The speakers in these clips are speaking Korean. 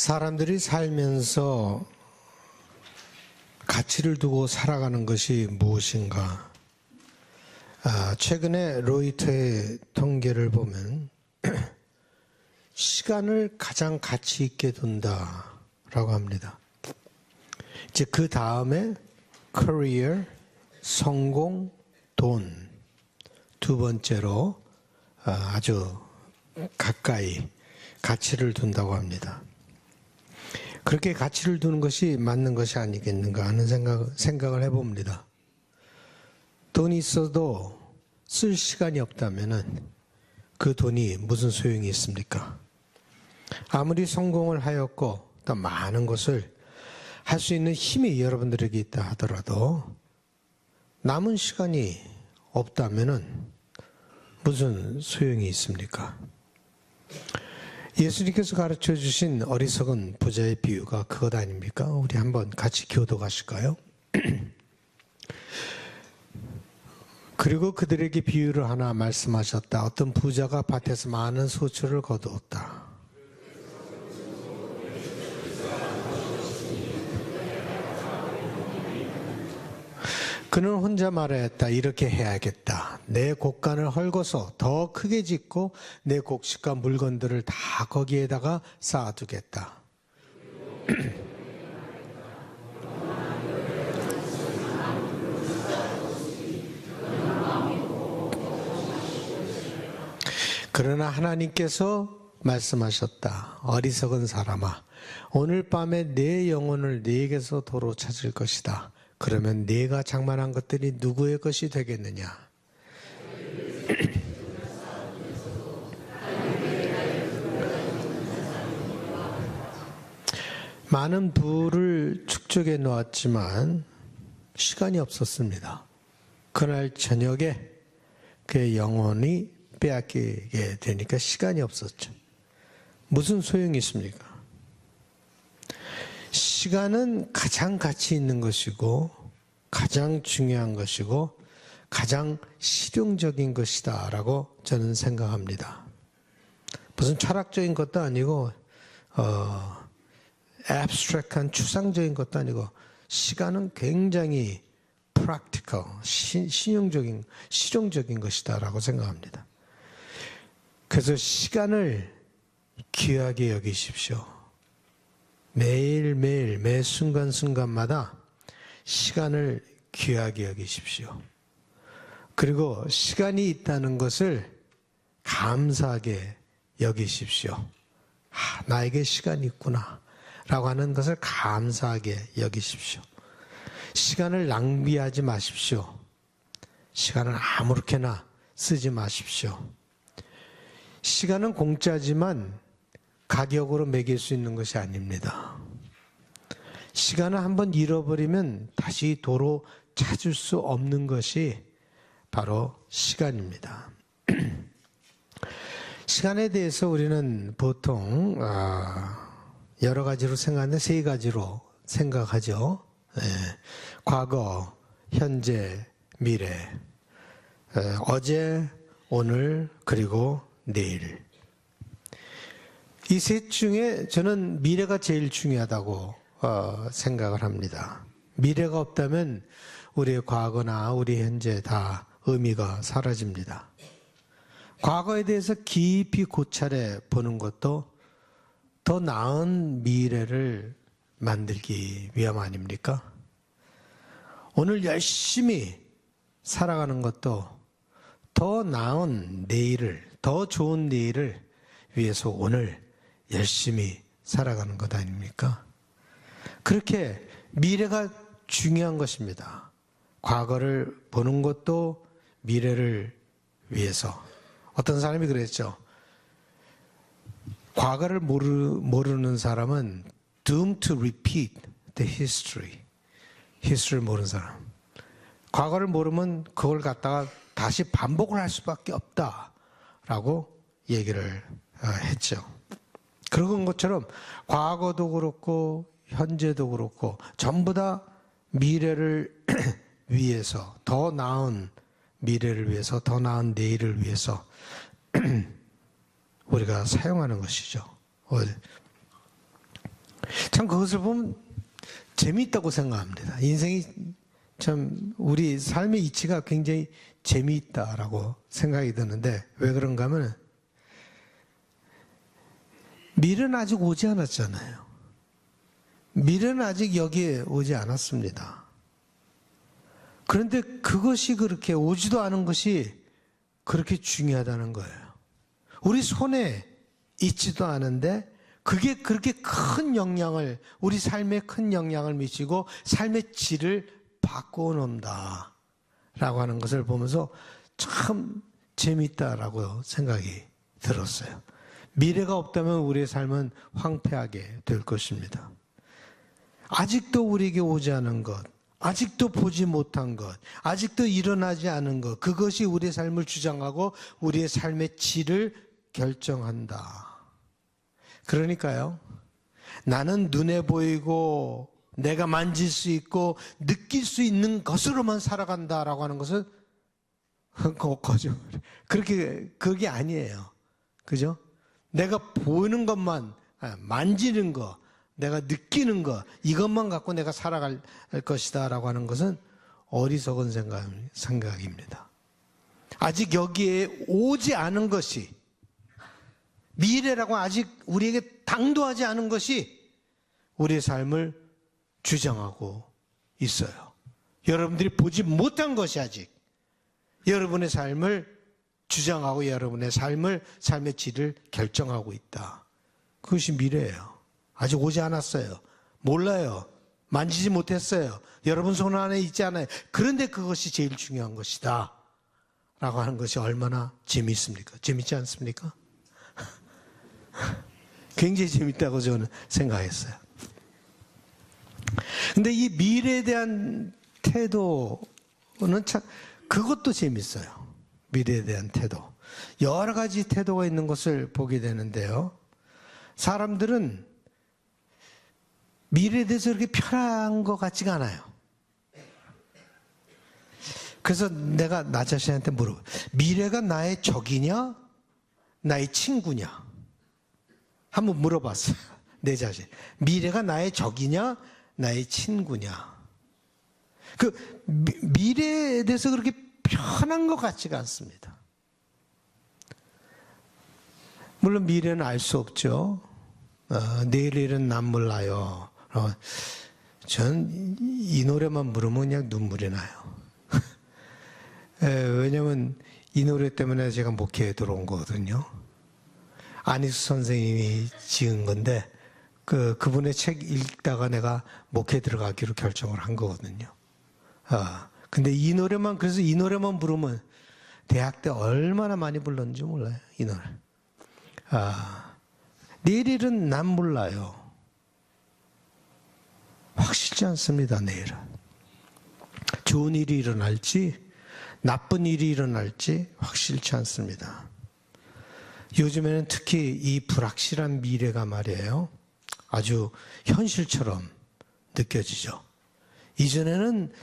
사람들이 살면서 가치를 두고 살아가는 것이 무엇인가? 최근에 로이터의 통계를 보면 시간을 가장 가치 있게 둔다라고 합니다. 이제 그 다음에 career, 성공, 돈 두 번째로 아주 가까이 가치를 둔다고 합니다. 그렇게 가치를 두는 것이 맞는 것이 아니겠는가 하는 생각을 해봅니다. 돈이 있어도 쓸 시간이 없다면 그 돈이 무슨 소용이 있습니까? 아무리 성공을 하였고 또 많은 것을 할 수 있는 힘이 여러분들에게 있다 하더라도 남은 시간이 없다면 무슨 소용이 있습니까? 예수님께서 가르쳐 주신 어리석은 부자의 비유가 그것 아닙니까? 우리 한번 같이 교도가실까요? 그리고 그들에게 비유를 하나 말씀하셨다. 어떤 부자가 밭에서 많은 소출을 거두었다. 그는 혼자 말하였다. 이렇게 해야겠다. 내 곡간을 헐고서 더 크게 짓고 내 곡식과 물건들을 다 거기에다가 쌓아두겠다. 그러나 하나님께서 말씀하셨다. 어리석은 사람아, 오늘 밤에 내 영혼을 네게서 도로 찾을 것이다. 그러면 네가 장만한 것들이 누구의 것이 되겠느냐? 많은 부를 축적해 놓았지만 시간이 없었습니다. 그날 저녁에 그의 영혼이 빼앗기게 되니까 시간이 없었죠. 무슨 소용이 있습니까? 시간은 가장 가치 있는 것이고 가장 중요한 것이고 가장 실용적인 것이다 라고 저는 생각합니다. 무슨 철학적인 것도 아니고 abstract한 추상적인 것도 아니고 시간은 굉장히 practical, 실용적인 것이다 라고 생각합니다. 그래서 시간을 귀하게 여기십시오. 매일매일 매 순간순간마다 시간을 귀하게 여기십시오. 그리고 시간이 있다는 것을 감사하게 여기십시오. 나에게 시간이 있구나 라고 하는 것을 감사하게 여기십시오. 시간을 낭비하지 마십시오. 시간을 아무렇게나 쓰지 마십시오. 시간은 공짜지만 가격으로 매길 수 있는 것이 아닙니다. 시간을 한번 잃어버리면 다시 도로 찾을 수 없는 것이 바로 시간입니다. 시간에 대해서 우리는 보통 여러 가지로 생각하는데 세 가지로 생각하죠. 과거, 현재, 미래, 어제, 오늘, 그리고 내일. 이 셋 중에 저는 미래가 제일 중요하다고 생각을 합니다. 미래가 없다면 우리의 과거나 우리 현재 다 의미가 사라집니다. 과거에 대해서 깊이 고찰해 보는 것도 더 나은 미래를 만들기 위함 아닙니까? 오늘 열심히 살아가는 것도 더 나은 내일을, 더 좋은 내일을 위해서 오늘 열심히 살아가는 것 아닙니까? 그렇게 미래가 중요한 것입니다. 과거를 보는 것도 미래를 위해서. 어떤 사람이 그랬죠. 과거를 모르는 사람은 doomed to repeat the history. history를 모르는 사람. 과거를 모르면 그걸 갖다가 다시 반복을 할 수밖에 없다라고 얘기를 했죠. 그런 것처럼 과거도 그렇고 현재도 그렇고 전부 다 미래를 위해서, 더 나은 미래를 위해서, 더 나은 내일을 위해서 우리가 사용하는 것이죠. 참 그것을 보면 재미있다고 생각합니다. 인생이 참 우리 삶의 이치가 굉장히 재미있다라고 생각이 드는데 왜 그런가 하면 미래는 아직 오지 않았잖아요. 미래는 아직 여기에 오지 않았습니다. 그런데 그것이 그렇게 오지도 않은 것이 그렇게 중요하다는 거예요. 우리 손에 있지도 않은데 그게 그렇게 큰 영향을, 우리 삶에 큰 영향을 미치고 삶의 질을 바꿔놓는다 라고 하는 것을 보면서 참 재미있다라고 생각이 들었어요. 미래가 없다면 우리의 삶은 황폐하게 될 것입니다. 아직도 우리에게 오지 않은 것, 아직도 보지 못한 것, 아직도 일어나지 않은 것, 그것이 우리의 삶을 주장하고 우리의 삶의 질을 결정한다. 그러니까요, 나는 눈에 보이고 내가 만질 수 있고 느낄 수 있는 것으로만 살아간다라고 하는 것은 거짓말. 그게 아니에요. 그죠? 내가 보이는 것만, 만지는 것, 내가 느끼는 것, 이것만 갖고 내가 살아갈 것이다 라고 하는 것은 어리석은 생각입니다. 아직 여기에 오지 않은 것이, 미래라고 아직 우리에게 당도하지 않은 것이 우리의 삶을 주장하고 있어요. 여러분들이 보지 못한 것이 아직 여러분의 삶을 주장하고 여러분의 삶의 질을 결정하고 있다. 그것이 미래예요. 아직 오지 않았어요. 몰라요. 만지지 못했어요. 여러분 손 안에 있지 않아요. 그런데 그것이 제일 중요한 것이다 라고 하는 것이 얼마나 재미있습니까? 재밌지 않습니까? 굉장히 재밌다고 저는 생각했어요. 근데 이 미래에 대한 태도는 참, 그것도 재밌어요. 미래에 대한 태도. 여러 가지 태도가 있는 것을 보게 되는데요. 사람들은 미래에 대해서 그렇게 편한 것 같지가 않아요. 그래서 내가 나 자신한테 물어봐요. 미래가 나의 적이냐? 나의 친구냐? 한번 물어봤어요. 내 자신. 미래가 나의 적이냐? 나의 친구냐? 그 미래에 대해서 그렇게 편한 것 같지가 않습니다. 물론 미래는 알 수 없죠. 내일 일은 난 몰라요. 전 이 노래만 부르면 그냥 눈물이 나요. 왜냐면 이 노래 때문에 제가 목회에 들어온 거거든요. 안희수 선생님이 지은 건데 그분의 책 읽다가 내가 목회 들어가기로 결정을 한 거거든요. 근데 그래서 이 노래만 부르면 대학 때 얼마나 많이 불렀는지 몰라요. 이 노래. 내일 일은 난 몰라요. 확실치 않습니다. 내일은. 좋은 일이 일어날지 나쁜 일이 일어날지 확실치 않습니다. 요즘에는 특히 이 불확실한 미래가 말이에요. 아주 현실처럼 느껴지죠. 이전에는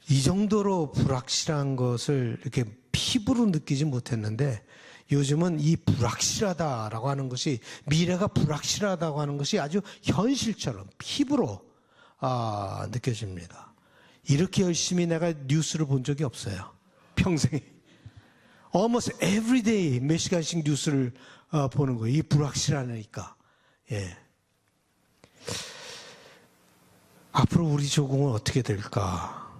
이 정도로 불확실한 것을 이렇게 피부로 느끼지 못했는데 요즘은 이 불확실하다라고 하는 것이, 미래가 불확실하다고 하는 것이 아주 현실처럼 피부로 느껴집니다. 이렇게 열심히 내가 뉴스를 본 적이 없어요. 평생에. Almost every day 몇 시간씩 뉴스를 보는 거예요. 이 불확실하니까. 예. 앞으로 우리 조국은 어떻게 될까?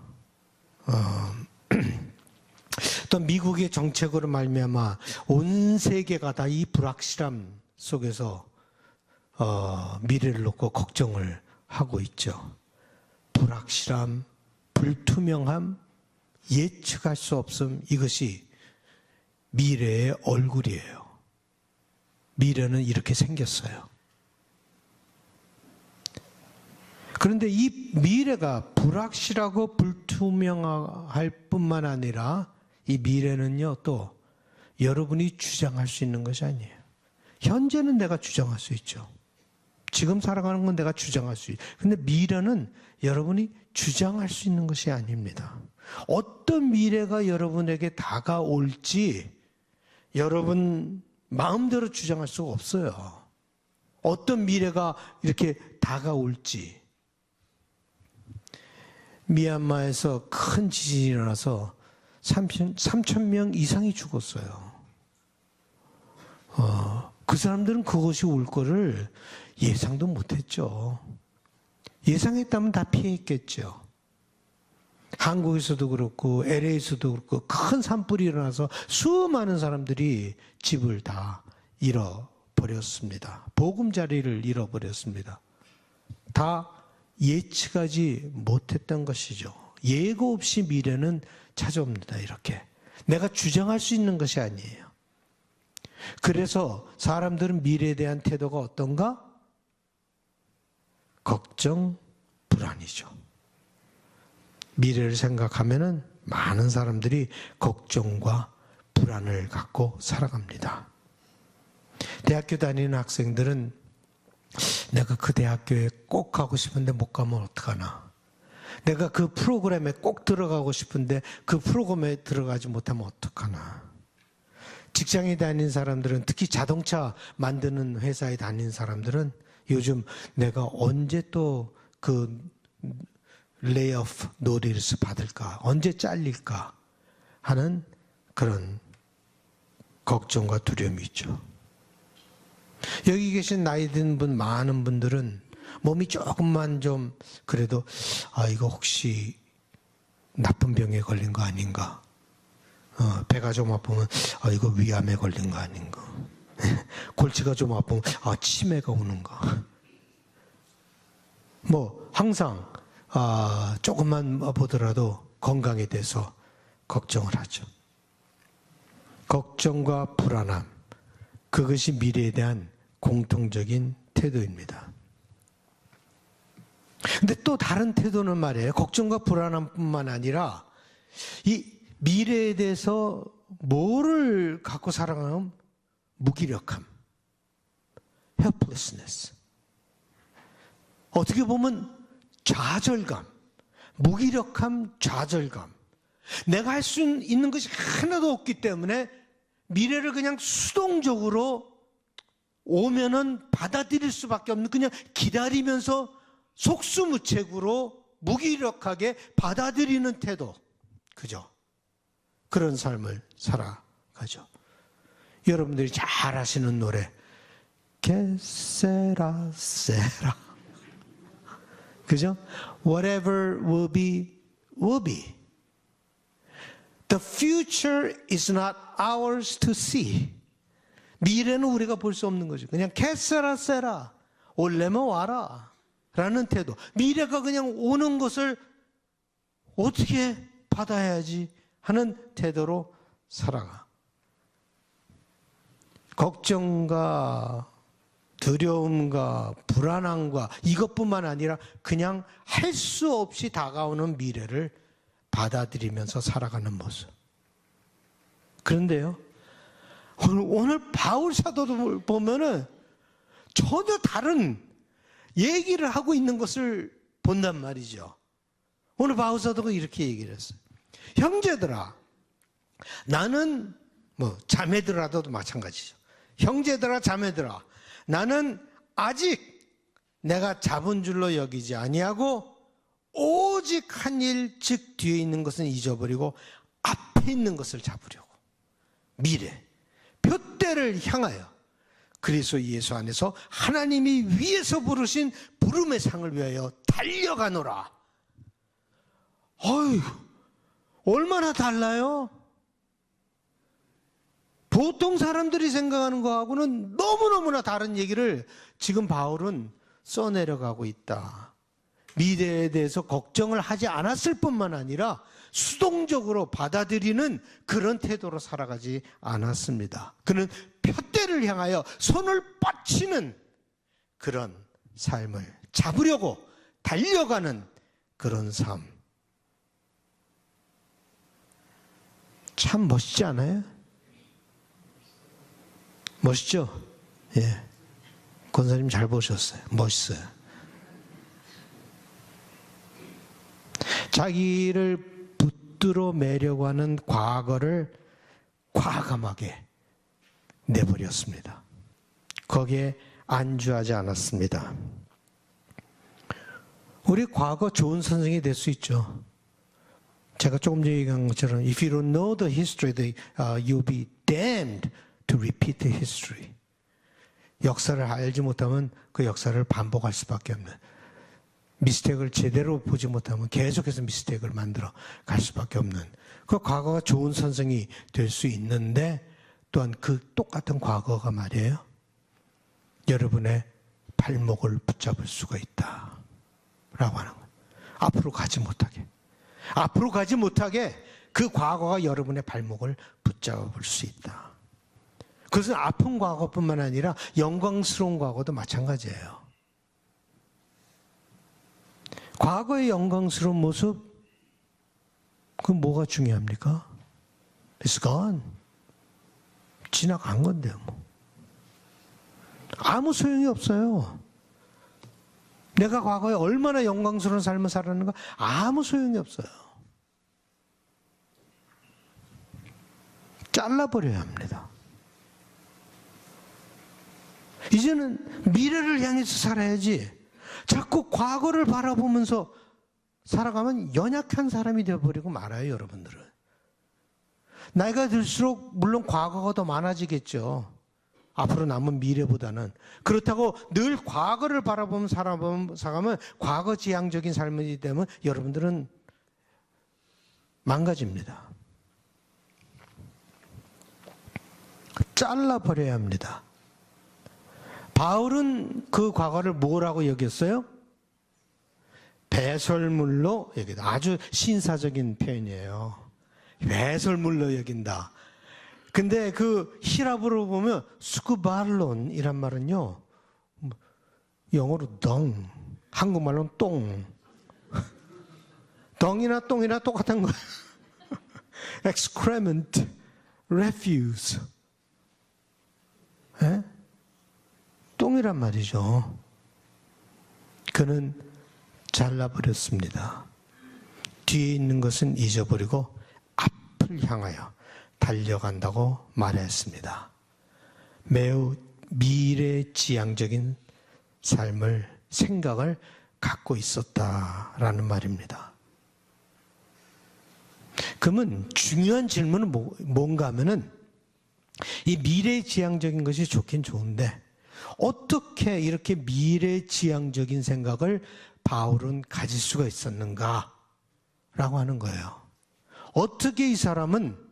또 미국의 정책으로 말미암아 온 세계가 다 이 불확실함 속에서 미래를 놓고 걱정을 하고 있죠. 불확실함, 불투명함, 예측할 수 없음, 이것이 미래의 얼굴이에요. 미래는 이렇게 생겼어요. 그런데 이 미래가 불확실하고 불투명할 뿐만 아니라 이 미래는요, 또 여러분이 주장할 수 있는 것이 아니에요. 현재는 내가 주장할 수 있죠. 지금 살아가는 건 내가 주장할 수 있죠. 근데 미래는 여러분이 주장할 수 있는 것이 아닙니다. 어떤 미래가 여러분에게 다가올지 여러분 마음대로 주장할 수가 없어요. 어떤 미래가 이렇게 다가올지. 미얀마에서 큰 지진이 일어나서 3,000명 이상이 죽었어요. 그 사람들은 그것이 올 거를 예상도 못했죠. 예상했다면 다 피했겠죠. 한국에서도 그렇고 LA에서도 그렇고 큰 산불이 일어나서 수많은 사람들이 집을 다 잃어버렸습니다. 보금자리를 잃어버렸습니다. 다 예측하지 못했던 것이죠. 예고 없이 미래는 찾아옵니다. 이렇게. 내가 주장할 수 있는 것이 아니에요. 그래서 사람들은 미래에 대한 태도가 어떤가? 걱정, 불안이죠. 미래를 생각하면은 많은 사람들이 걱정과 불안을 갖고 살아갑니다. 대학교 다니는 학생들은 내가 그 대학교에 꼭 가고 싶은데 못 가면 어떡하나. 내가 그 프로그램에 꼭 들어가고 싶은데 그 프로그램에 들어가지 못하면 어떡하나. 직장에 다니는 사람들은, 특히 자동차 만드는 회사에 다니는 사람들은 요즘 내가 언제 또 그 레이오프 노티스 받을까, 언제 잘릴까 하는 그런 걱정과 두려움이 있죠. 여기 계신 나이 든 분, 많은 분들은 몸이 조금만 좀 그래도 이거 혹시 나쁜 병에 걸린 거 아닌가, 배가 좀 아프면 이거 위암에 걸린 거 아닌가, 골치가 좀 아프면 치매가 오는가, 뭐 항상 조금만 보더라도 건강에 대해서 걱정을 하죠. 걱정과 불안함, 그것이 미래에 대한 공통적인 태도입니다. 근데 또 다른 태도는 말이에요. 걱정과 불안함뿐만 아니라 이 미래에 대해서 뭐를 갖고 살아가면 무기력함, helplessness. 어떻게 보면 좌절감, 무기력함, 좌절감. 내가 할 수 있는 것이 하나도 없기 때문에 미래를 그냥 수동적으로 오면은 받아들일 수밖에 없는, 그냥 기다리면서 속수무책으로 무기력하게 받아들이는 태도. 그죠? 그런 삶을 살아가죠. 여러분들이 잘 아시는 노래, Que sera. 그죠? Whatever will be, will be. The future is not ours to see. 미래는 우리가 볼 수 없는 거죠. 그냥 캐세라 세라, 올래면 와라 라는 태도. 미래가 그냥 오는 것을 어떻게 받아야지 하는 태도로 살아가. 걱정과 두려움과 불안함과 이것뿐만 아니라 그냥 할 수 없이 다가오는 미래를 받아들이면서 살아가는 모습. 그런데요, 오늘 바울 사도를 보면은 전혀 다른 얘기를 하고 있는 것을 본단 말이죠. 오늘 바울 사도가 이렇게 얘기를 했어요. 형제들아, 나는 자매들아도 마찬가지죠. 형제들아, 자매들아, 나는 아직 내가 잡은 줄로 여기지 아니하고 오직 한 일, 즉 뒤에 있는 것은 잊어버리고 앞에 있는 것을 잡으려고 미래, 표대를 향하여 그리스도 예수 안에서 하나님이 위에서 부르신 부름의 상을 위하여 달려가노라. 어휴, 얼마나 달라요? 보통 사람들이 생각하는 거하고는 너무너무나 다른 얘기를 지금 바울은 써내려가고 있다. 미래에 대해서 걱정을 하지 않았을 뿐만 아니라 수동적으로 받아들이는 그런 태도로 살아가지 않았습니다. 그는 표대를 향하여 손을 뻗치는 그런 삶을 잡으려고 달려가는 그런 삶. 참 멋있지 않아요? 멋있죠? 예. 권사님 잘 보셨어요. 멋있어요. 자기를 붙들어 매려고 하는 과거를 과감하게 내버렸습니다. 거기에 안주하지 않았습니다. 우리 과거 좋은 선생이 될 수 있죠. 제가 조금 전에 얘기한 것처럼 If you don't know the history, you'll be damned to repeat the history. 역사를 알지 못하면 그 역사를 반복할 수밖에 없는, 미스테이크를 제대로 보지 못하면 계속해서 미스테이크를 만들어 갈 수밖에 없는, 그 과거가 좋은 선생이 될 수 있는데, 또한 그 똑같은 과거가 말이에요, 여러분의 발목을 붙잡을 수가 있다 라고 하는 거예요. 앞으로 가지 못하게 그 과거가 여러분의 발목을 붙잡을 수 있다. 그것은 아픈 과거뿐만 아니라 영광스러운 과거도 마찬가지예요. 과거의 영광스러운 모습, 그건 뭐가 중요합니까? It's gone. 지나간 건데요, 뭐. 아무 소용이 없어요. 내가 과거에 얼마나 영광스러운 삶을 살았는가 아무 소용이 없어요. 잘라버려야 합니다. 이제는 미래를 향해서 살아야지, 자꾸 과거를 바라보면서 살아가면 연약한 사람이 되어버리고 말아요, 여러분들은. 나이가 들수록 물론 과거가 더 많아지겠죠. 앞으로 남은 미래보다는. 그렇다고 늘 과거를 바라보면 살아가면 과거 지향적인 삶이 되면 여러분들은 망가집니다. 잘라버려야 합니다. 바울은 그 과거를 뭐라고 여겼어요? 배설물로 여기다. 아주 신사적인 표현이에요. 배설물로 여긴다. 근데 그 히랍어로 보면 스쿠발론이란 말은요, 영어로 덩, 한국말로는 똥. 덩이나 똥이나 똑같은 거예요. excrement, refuse. 에? 똥이란 말이죠. 그는 잘라버렸습니다. 뒤에 있는 것은 잊어버리고 앞을 향하여 달려간다고 말했습니다. 매우 미래지향적인 생각을 갖고 있었다라는 말입니다. 그러면 중요한 질문은 뭔가 하면은, 이 미래지향적인 것이 좋긴 좋은데 어떻게 이렇게 미래지향적인 생각을 바울은 가질 수가 있었는가 라고 하는 거예요. 어떻게 이 사람은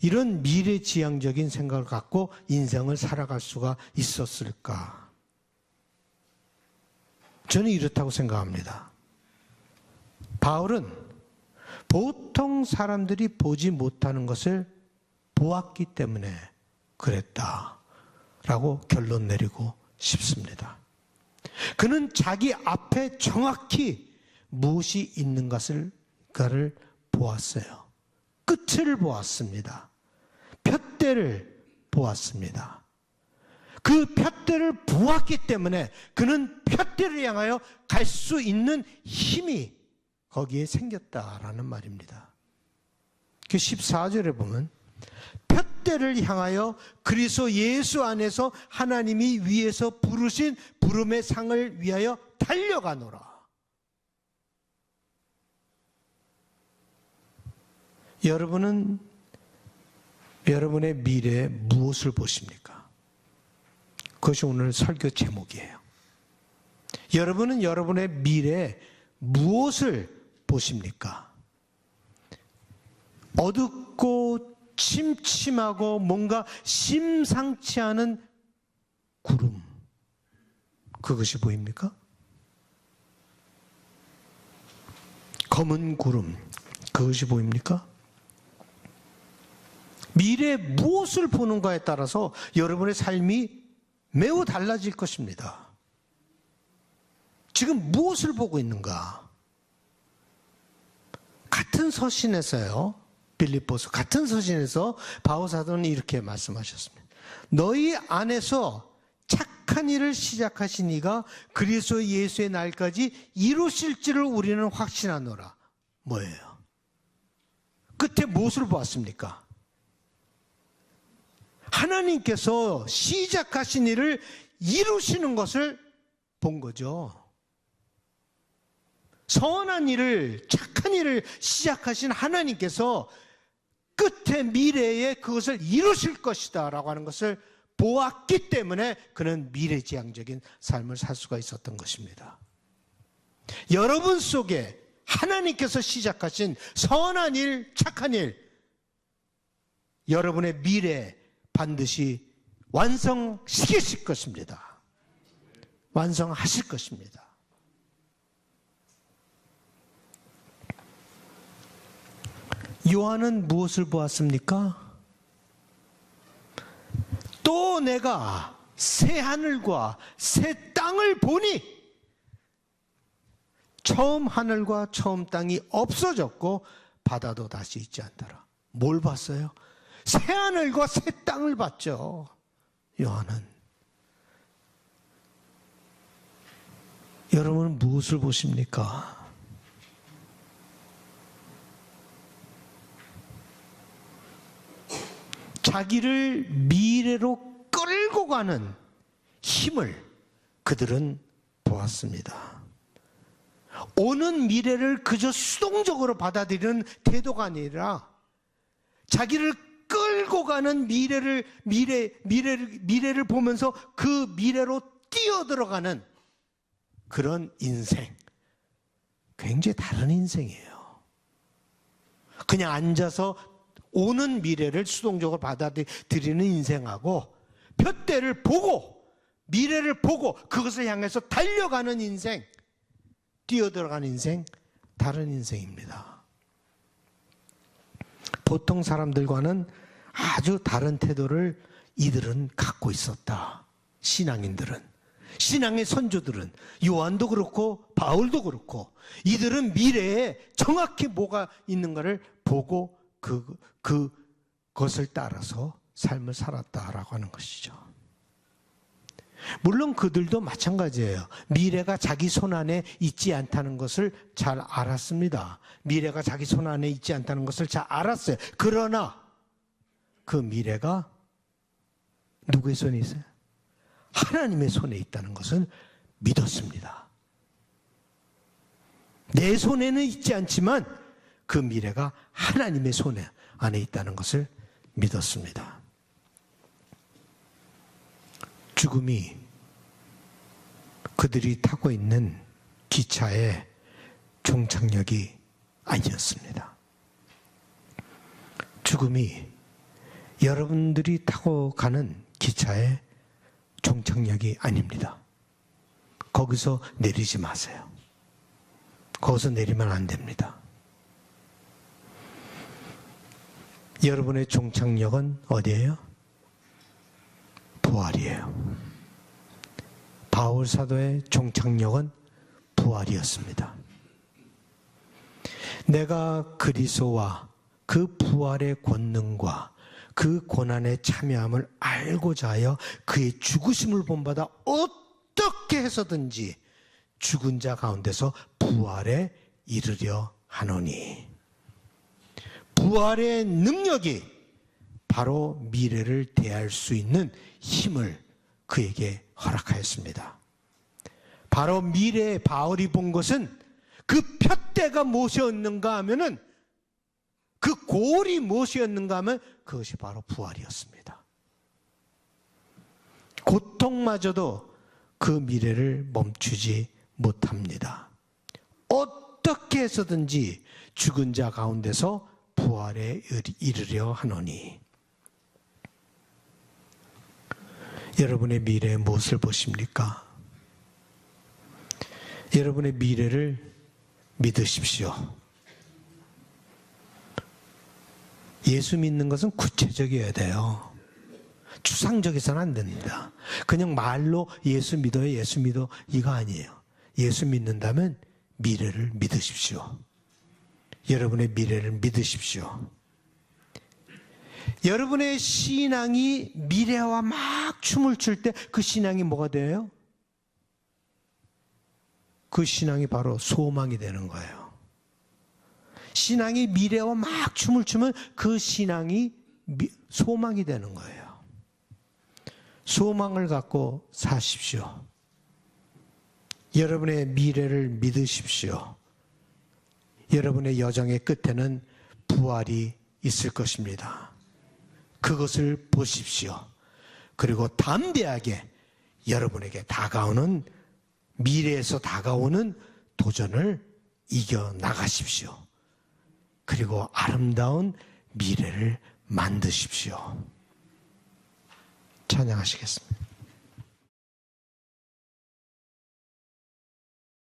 이런 미래지향적인 생각을 갖고 인생을 살아갈 수가 있었을까? 저는 이렇다고 생각합니다. 바울은 보통 사람들이 보지 못하는 것을 보았기 때문에 그랬다라고 결론 내리고 싶습니다. 그는 자기 앞에 정확히 무엇이 있는 것을 보았어요. 끝을 보았습니다. 푯대를 보았습니다. 그 푯대를 보았기 때문에 그는 푯대를 향하여 갈 수 있는 힘이 거기에 생겼다라는 말입니다. 그 14절에 보면 푯대를 향하여 그리스도 예수 안에서 하나님이 위에서 부르신 부름의 상을 위하여 달려가노라. 여러분은 여러분의 미래에 무엇을 보십니까? 그것이 오늘 설교 제목이에요. 여러분은 여러분의 미래에 무엇을 보십니까? 어둡고 침침하고 뭔가 심상치 않은 구름, 그것이 보입니까? 검은 구름, 그것이 보입니까? 미래에 무엇을 보는가에 따라서 여러분의 삶이 매우 달라질 것입니다. 지금 무엇을 보고 있는가? 같은 서신에서요, 빌립보서 같은 서신에서 바울 사도는 이렇게 말씀하셨습니다. 너희 안에서 착한 일을 시작하신 이가 그리스도 예수의 날까지 이루실지를 우리는 확신하노라. 뭐예요? 끝에 무엇을 보았습니까? 하나님께서 시작하신 일을 이루시는 것을 본 거죠. 선한 일을, 착한 일을 시작하신 하나님께서 끝에 미래에 그것을 이루실 것이다 라고 하는 것을 보았기 때문에 그는 미래지향적인 삶을 살 수가 있었던 것입니다. 여러분 속에 하나님께서 시작하신 선한 일, 착한 일, 여러분의 미래에 반드시 완성시키실 것입니다. 완성하실 것입니다. 요한은 무엇을 보았습니까? 또 내가 새 하늘과 새 땅을 보니 처음 하늘과 처음 땅이 없어졌고 바다도 다시 있지 않더라. 뭘 봤어요? 새 하늘과 새 땅을 봤죠. 요한은. 여러분은 무엇을 보십니까? 자기를 미래로 끌고 가는 힘을 그들은 보았습니다. 오는 미래를 그저 수동적으로 받아들이는 태도가 아니라 자기를 끌고 가는 미래를 보면서 그 미래로 뛰어들어가는 그런 인생. 굉장히 다른 인생이에요. 그냥 앉아서 오는 미래를 수동적으로 받아들이는 인생하고 푯대를 보고 미래를 보고 그것을 향해서 달려가는 인생, 뛰어들어가는 인생, 다른 인생입니다. 보통 사람들과는 아주 다른 태도를 이들은 갖고 있었다. 신앙인들은, 신앙의 선조들은, 요한도 그렇고 바울도 그렇고 이들은 미래에 정확히 뭐가 있는가를 보고 그것을 따라서 삶을 살았다라고 하는 것이죠. 물론 그들도 마찬가지예요. 미래가 자기 손 안에 있지 않다는 것을 잘 알았습니다. 미래가 자기 손 안에 있지 않다는 것을 잘 알았어요. 그러나 그 미래가 누구의 손에 있어요? 하나님의 손에 있다는 것을 믿었습니다. 내 손에는 있지 않지만 그 미래가 하나님의 손 안에 있다는 것을 믿었습니다. 죽음이 그들이 타고 있는 기차의 종착역이 아니었습니다. 죽음이 여러분들이 타고 가는 기차의 종착역이 아닙니다. 거기서 내리지 마세요. 거기서 내리면 안 됩니다. 여러분의 종착역은 어디예요? 부활이에요. 바울 사도의 종착역은 부활이었습니다. 내가 그리스도와 그 부활의 권능과 그 고난의 참여함을 알고자 하여 그의 죽으심을 본받아 어떻게 해서든지 죽은 자 가운데서 부활에 이르려 하노니. 부활의 능력이 바로 미래를 대할 수 있는 힘을 그에게 허락하였습니다. 바로 미래에 바울이 본 것은 그 푯대가 무엇이었는가 하면은, 그 고울이 무엇이었는가 하면 그것이 바로 부활이었습니다. 고통마저도 그 미래를 멈추지 못합니다. 어떻게 해서든지 죽은 자 가운데서 부활에 이르려 하노니. 여러분의 미래에 무엇을 보십니까? 여러분의 미래를 믿으십시오. 예수 믿는 것은 구체적이어야 돼요. 추상적이서는 안 됩니다. 그냥 말로 예수 믿어요, 예수 믿어, 이거 아니에요. 예수 믿는다면 미래를 믿으십시오. 여러분의 미래를 믿으십시오. 여러분의 신앙이 미래와 막 춤을 출 때 그 신앙이 뭐가 돼요? 그 신앙이 바로 소망이 되는 거예요. 신앙이 미래와 막 춤을 추면 그 신앙이 소망이 되는 거예요. 소망을 갖고 사십시오. 여러분의 미래를 믿으십시오. 여러분의 여정의 끝에는 부활이 있을 것입니다. 그것을 보십시오. 그리고 담대하게 여러분에게 다가오는, 미래에서 다가오는 도전을 이겨나가십시오. 그리고 아름다운 미래를 만드십시오. 찬양하시겠습니다.